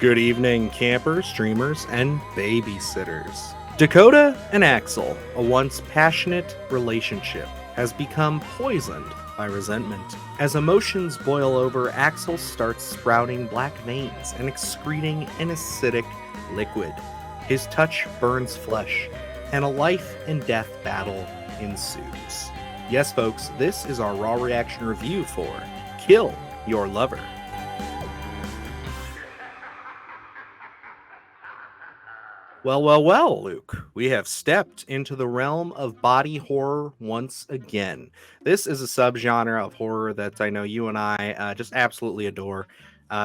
Good evening, campers, streamers, and babysitters. Dakota and Axel, a once passionate relationship, has become poisoned by resentment. As emotions boil over, Axel starts sprouting black veins and excreting an acidic liquid. His touch burns flesh, and a life and death battle ensues. Yes, folks, this is our raw reaction review for Kill Your Lover. Well, Luke. We have stepped into the realm of body horror once again. This is a subgenre of horror that I know you and I just absolutely adore.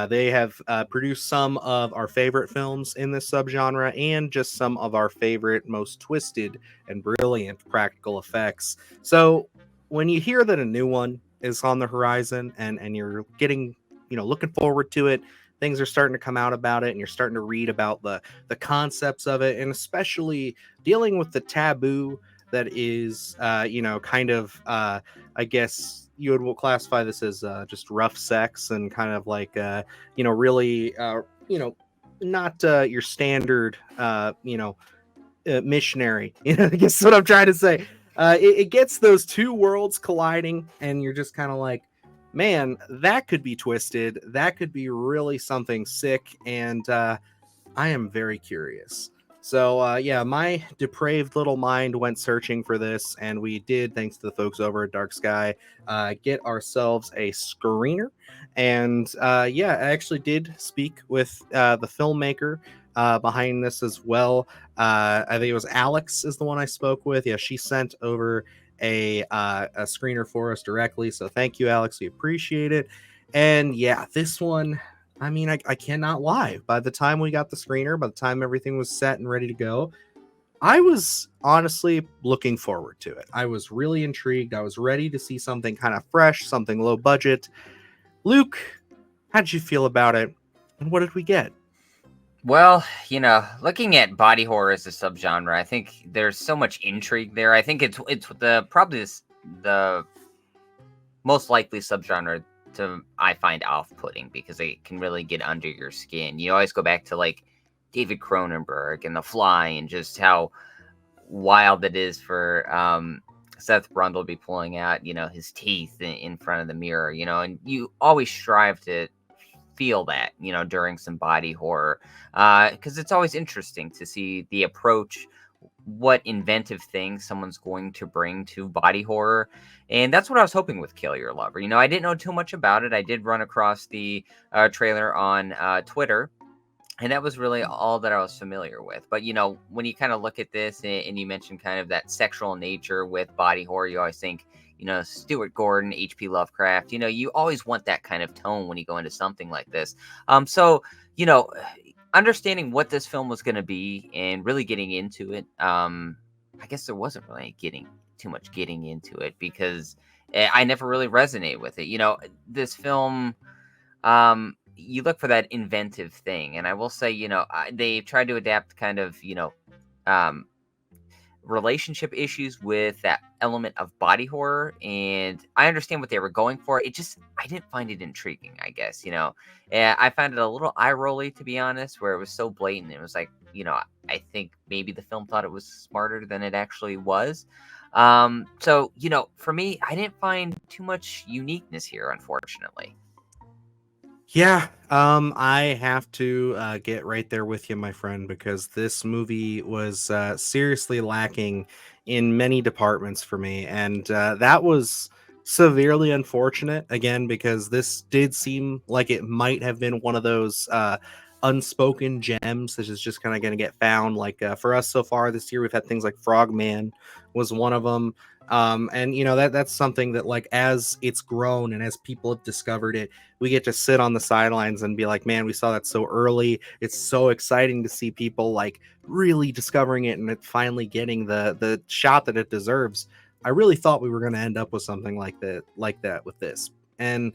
They have produced some of our favorite films in this subgenre and just some of our favorite, most twisted and brilliant practical effects. So when you hear that a new one is on the horizon and you're getting, looking forward to it, things are starting to come out about it and you're starting to read about the concepts of it, and especially dealing with the taboo that is kind of I guess you would classify this as just rough sex and kind of like really not your standard missionary. I guess what I'm trying to say. It gets those two worlds colliding and you're just kind of like, man, that could be twisted. That could be really something sick. And I am very curious. So, my depraved little mind went searching for this. And we did, thanks to the folks over at Dark Sky, get ourselves a screener. And I actually did speak with the filmmaker behind this as well. I think it was Alex is the one I spoke with. Yeah, she sent over a screener for us directly, so thank you, Alex. We appreciate it. And yeah, this one, I mean, I cannot lie, by the time we got the screener, by the time everything was set and ready to go, I was honestly looking forward to it. I was really intrigued. I was ready to see something kind of fresh, something low budget. Luke, how did you feel about it, and what did we get? Well, looking at body horror as a subgenre, I think there's so much intrigue there. I think it's the most likely subgenre I find off-putting because it can really get under your skin. You always go back to like David Cronenberg and The Fly and just how wild it is for Seth Brundle to be pulling out, his teeth in front of the mirror, and you always strive to feel that, during some body horror, because it's always interesting to see the approach, what inventive thing someone's going to bring to body horror. And that's what I was hoping with Kill Your Lover. I didn't know too much about it. I did run across the trailer on Twitter, and that was really all that I was familiar with. But, when you kind of look at this and you mention kind of that sexual nature with body horror, you always think, Stuart Gordon, H.P. Lovecraft, you always want that kind of tone when you go into something like this. So, understanding what this film was going to be and really getting into it, I guess there wasn't really too much getting into it because I never really resonate with it. This film, you look for that inventive thing. And I will say, they've tried to adapt kind of, relationship issues with that element of body horror, and I understand what they were going for. I didn't find it intriguing, I guess. I found it a little eye-rolly, to be honest, where it was so blatant. It was like, I think maybe the film thought it was smarter than it actually was. So for me, I didn't find too much uniqueness here, unfortunately. Yeah, I have to get right there with you, my friend, because this movie was seriously lacking in many departments for me, and that was severely unfortunate, again, because this did seem like it might have been one of those unspoken gems that is just kind of going to get found. Like for us so far this year, we've had things like Frogman was one of them. And that's something that, like, as it's grown and as people have discovered it, we get to sit on the sidelines and be like, man, we saw that so early. It's so exciting to see people like really discovering it and it finally getting the shot that it deserves. I really thought we were going to end up with something like that with this, and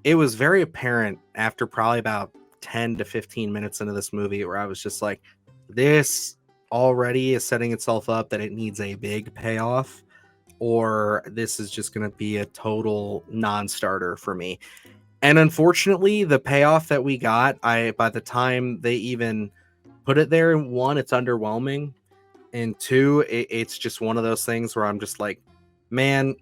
it was very apparent after probably about 10 to 15 minutes into this movie where I was just like, this already is setting itself up that it needs a big payoff, or this is just going to be a total non-starter for me. And unfortunately, the payoff that we got, by the time they even put it there, one, it's underwhelming, and two, it's just one of those things where I'm just like, man,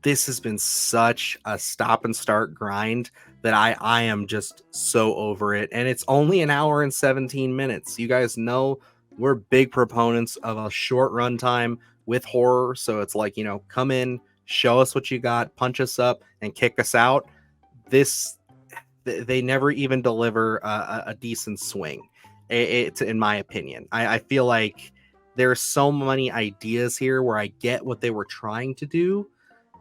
this has been such a stop and start grind that I am just so over it. And it's only an hour and 17 minutes. You guys know we're big proponents of a short runtime with horror. So it's like, come in, show us what you got, punch us up, and kick us out. This They never even deliver a decent swing. It's in my opinion. I feel like there's so many ideas here where I get what they were trying to do,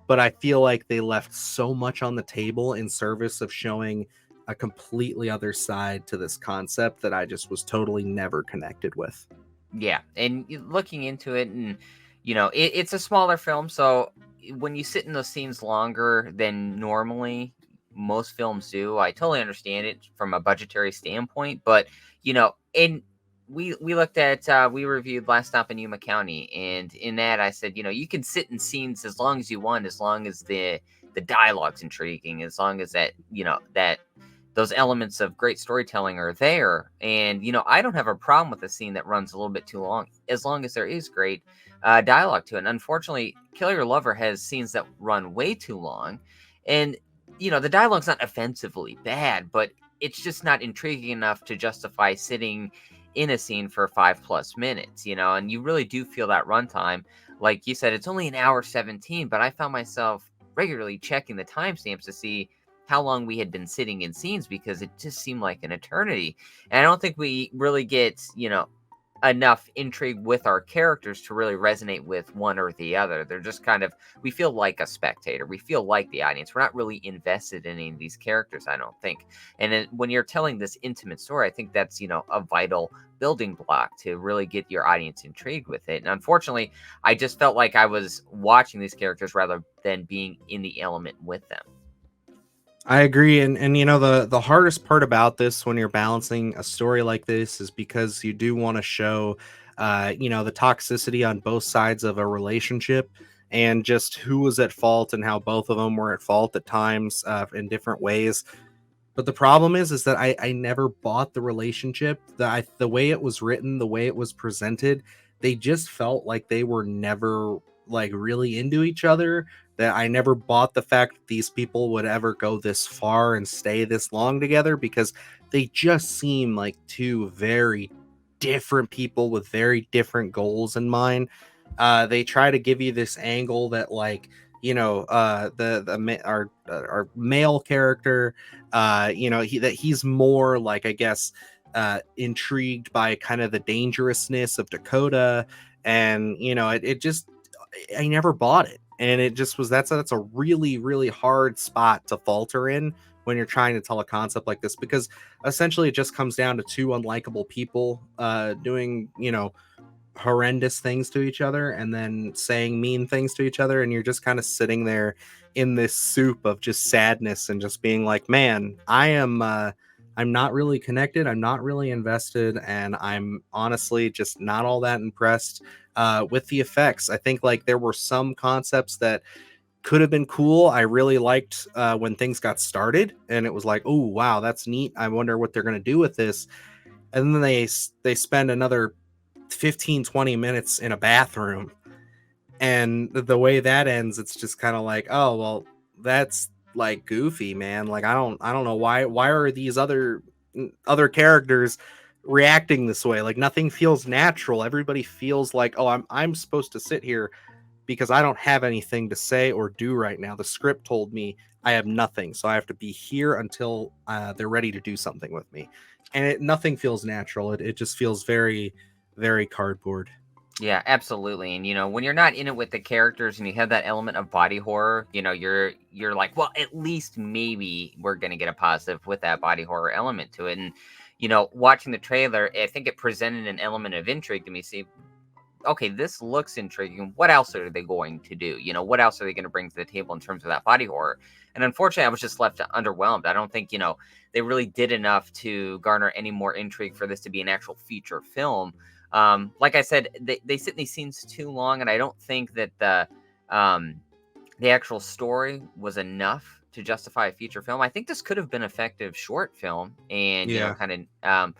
but I feel like they left so much on the table in service of showing a completely other side to this concept that I just was totally never connected with. Yeah, and looking into it, and it's a smaller film, so when you sit in those scenes longer than normally most films do, I totally understand it from a budgetary standpoint. But and we looked at we reviewed Last Stop in Yuma County, and in that I said, you can sit in scenes as long as you want, as long as the dialogue's intriguing, as long as that those elements of great storytelling are there. And, I don't have a problem with a scene that runs a little bit too long, as long as there is great dialogue to it. And unfortunately, Kill Your Lover has scenes that run way too long. And, the dialogue's not offensively bad, but it's just not intriguing enough to justify sitting in a scene for 5+ minutes, and you really do feel that runtime. Like you said, it's only an hour 17, but I found myself regularly checking the timestamps to see how long we had been sitting in scenes, because it just seemed like an eternity. And I don't think we really get, enough intrigue with our characters to really resonate with one or the other. They're just kind of, we feel like a spectator. We feel like the audience. We're not really invested in any of these characters, I don't think. And when you're telling this intimate story, I think that's, a vital building block to really get your audience intrigued with it. And unfortunately, I just felt like I was watching these characters rather than being in the element with them. I agree, and the hardest part about this when you're balancing a story like this is because you do want to show, the toxicity on both sides of a relationship, and just who was at fault and how both of them were at fault at times in different ways. But the problem is that I never bought the relationship. The way it was written, the way it was presented, they just felt like they were never like really into each other. That I never bought the fact that these people would ever go this far and stay this long together, because they just seem like two very different people with very different goals in mind. They try to give you this angle that, like, our male character, he's more like, I guess, intrigued by kind of the dangerousness of Dakota, and it just, I never bought it, and it just was, that's a really really hard spot to falter in when you're trying to tell a concept like this, because essentially it just comes down to two unlikable people doing horrendous things to each other and then saying mean things to each other, and you're just kind of sitting there in this soup of just sadness and just being like, man, I'm not really connected, I'm not really invested, and I'm honestly just not all that impressed with the effects. I think like there were some concepts that could have been cool. I really liked when things got started and it was like, oh wow, that's neat, I wonder what they're going to do with this. And then they spend another 15-20 minutes in a bathroom, and the way that ends, it's just kind of like, oh well, that's like goofy, man. Like I don't know why are these other characters reacting this way. Like nothing feels natural. Everybody feels like, oh, I'm supposed to sit here because I don't have anything to say or do right now. The script told me I have nothing, so I have to be here until they're ready to do something with me. And nothing feels natural. It just feels very, very cardboard. Yeah, absolutely. And when you're not in it with the characters and you have that element of body horror, you're like, well, at least maybe we're gonna get a positive with that body horror element to it. And watching the trailer, I think it presented an element of intrigue to me. See, okay, this looks intriguing. What else are they going to do? What else are they going to bring to the table in terms of that body horror? And unfortunately, I was just left underwhelmed. I don't think, they really did enough to garner any more intrigue for this to be an actual feature film. Like I said, they sit in these scenes too long, and I don't think that the actual story was enough to justify a feature film. I think this could have been an effective short film, and Yeah. kind of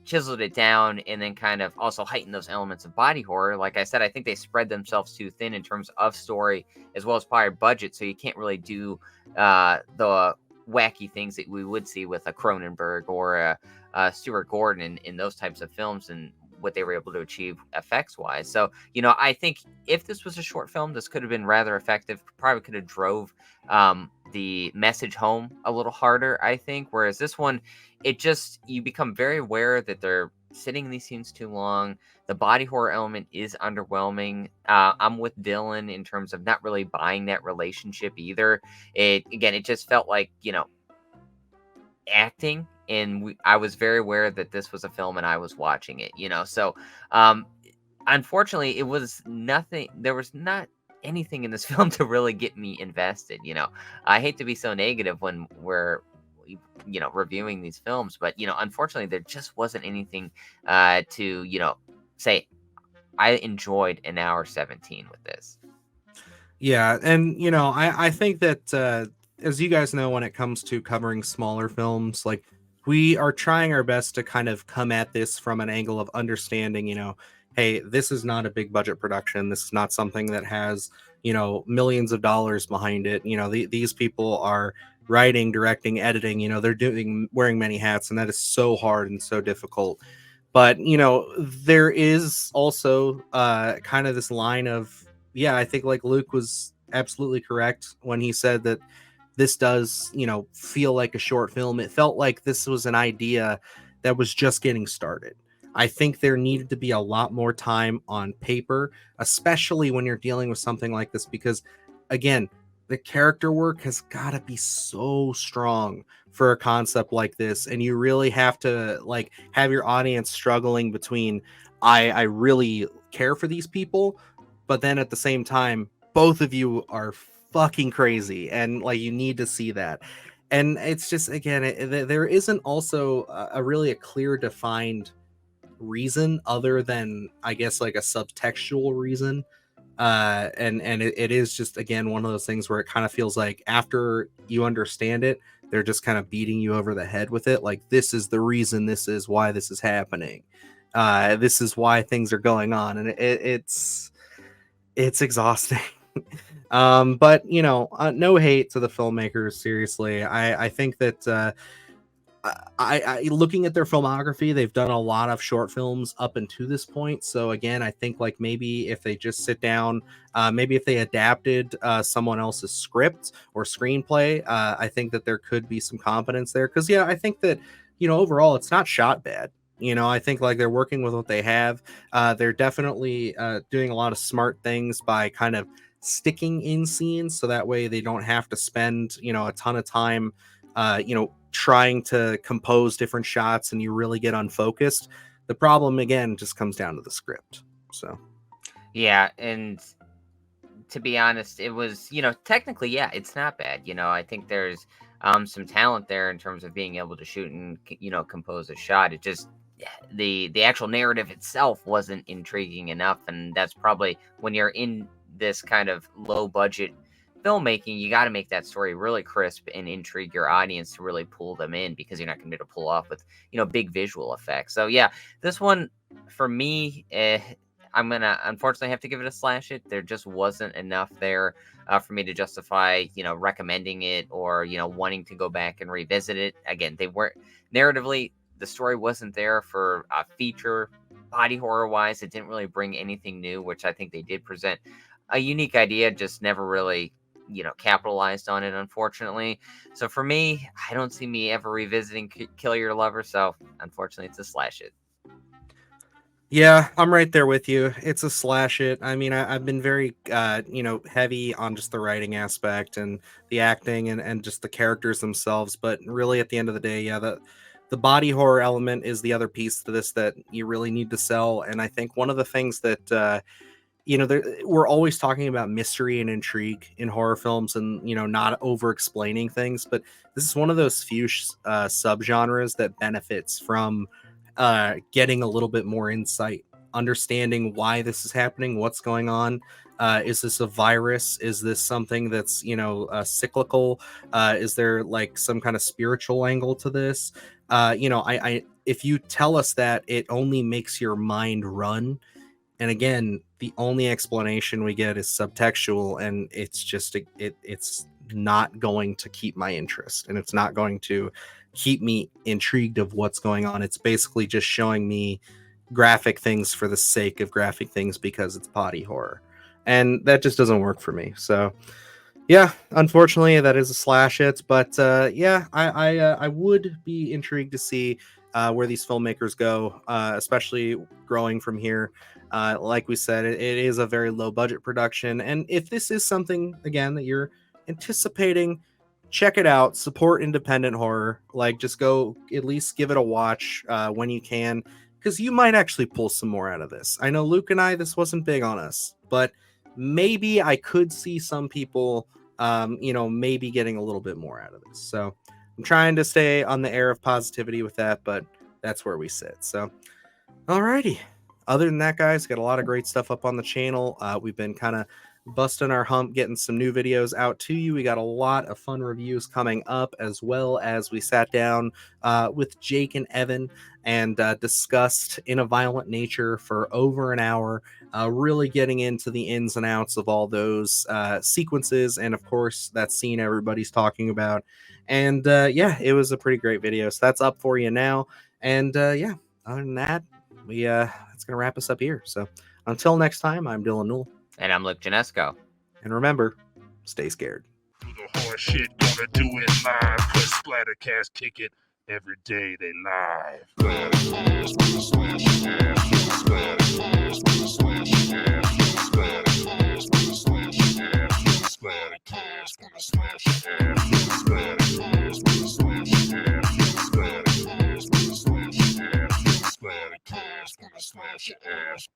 chiseled it down, and then kind of also heightened those elements of body horror. Like I said, I think they spread themselves too thin in terms of story as well as prior budget, so you can't really do the wacky things that we would see with a Cronenberg or a Stuart Gordon in those types of films, and what they were able to achieve effects wise. So, I think if this was a short film, this could have been rather effective. Probably could have drove the message home a little harder, I think. Whereas this one, you become very aware that they're sitting in these scenes too long. The body horror element is underwhelming. I'm with Dylan in terms of not really buying that relationship either. It just felt like, acting, and I was very aware that this was a film and I was watching it, so unfortunately, it was nothing. There was not anything in this film to really get me invested. I hate to be so negative when we're, reviewing these films, but unfortunately, there just wasn't anything to, say I enjoyed an hour 17 with this. Yeah, and I think that as you guys know, when it comes to covering smaller films, like, we are trying our best to kind of come at this from an angle of understanding, hey, this is not a big budget production. This is not something that has, millions of dollars behind it. These people are writing, directing, editing, they're wearing many hats, and that is so hard and so difficult. But there is also kind of this line of, yeah, I think like Luke was absolutely correct when he said that this does, feel like a short film. It felt like this was an idea that was just getting started. I think there needed to be a lot more time on paper, especially when you're dealing with something like this, because again, the character work has got to be so strong for a concept like this, and you really have to like have your audience struggling between I really care for these people, but then at the same time, both of you are fucking crazy, and like you need to see that. And it's just, again, there isn't also a really a clear defined reason other than, I guess, like a subtextual reason. And it is just, again, one of those things where it kind of feels like after you understand it, they're just kind of beating you over the head with it, like, this is the reason, this is why this is happening, this is why things are going on, and it's exhausting. But no hate to the filmmakers, seriously. I think that I looking at their filmography, they've done a lot of short films up until this point. So again, I think like maybe if they just sit down, maybe if they adapted someone else's script or screenplay, I think that there could be some confidence there. Because yeah, I think that overall it's not shot bad. I think like they're working with what they have. They're definitely doing a lot of smart things by kind of sticking in scenes, so that way they don't have to spend a ton of time trying to compose different shots, and you really get unfocused. The problem again just comes down to the script. So Yeah, and to be honest, it was, technically, yeah, it's not bad. I think there's some talent there in terms of being able to shoot and compose a shot. It just, the actual narrative itself wasn't intriguing enough, and that's probably when you're in this kind of low budget filmmaking, you got to make that story really crisp and intrigue your audience to really pull them in, because you're not going to be able to pull off with big visual effects. So yeah, this one for me, I'm gonna unfortunately have to give it a slash it. There just wasn't enough there for me to justify recommending it, or wanting to go back and revisit it again. They weren't narratively, the story wasn't there for a feature. Body horror wise, it didn't really bring anything new, which I think they did present a unique idea, just never really capitalized on it, unfortunately. So for me, I don't see me ever revisiting Kill Your Lover, so unfortunately it's a slash it. yeah, I'm right there with you. It's a slash it. I mean, I've been very heavy on just the writing aspect and the acting and just the characters themselves, but really at the end of the day, yeah, the body horror element is the other piece to this that you really need to sell. And I think one of the things that we're always talking about mystery and intrigue in horror films, and not over explaining things, but this is one of those few subgenres that benefits from getting a little bit more insight, understanding why this is happening, what's going on. Is this a virus? Is this something that's, cyclical? Is there like some kind of spiritual angle to this? If you tell us that, it only makes your mind run. And again, the only explanation we get is subtextual, and it's just it's not going to keep my interest, and it's not going to keep me intrigued of what's going on. It's basically just showing me graphic things for the sake of graphic things because it's body horror, and that just doesn't work for me. So yeah, unfortunately, that is a slash it. But I would be intrigued to see where these filmmakers go, especially growing from here. Like we said, it is a very low budget production, and if this is something again that you're anticipating, check it out. Support independent horror. Like, just go at least give it a watch when you can, because you might actually pull some more out of this. I know Luke and I, this wasn't big on us, but maybe I could see some people, maybe getting a little bit more out of this. So I'm trying to stay on the air of positivity with that, but that's where we sit. So, alrighty. Other than that, guys, got a lot of great stuff up on the channel. We've been kind of busting our hump, getting some new videos out to you. We got a lot of fun reviews coming up, as well as we sat down with Jake and Evan and discussed In a Violent Nature for over an hour, really getting into the ins and outs of all those sequences, and of course that scene everybody's talking about. And it was a pretty great video, so that's up for you now. And other than that, that's gonna wrap us up here. So until next time, I'm Dylan Newell. And I'm Luke Janesco. And remember, stay scared. Do the hard shit, gonna do it live. Cause Splattercast kick it every day they live. Splattercast, Splattercast, Splattercast, Splattercast, Splattercast, Splattercast, Splattercast, Splattercast, Splattercast, Splattercast, Splattercast, Splattercast, Splattercast,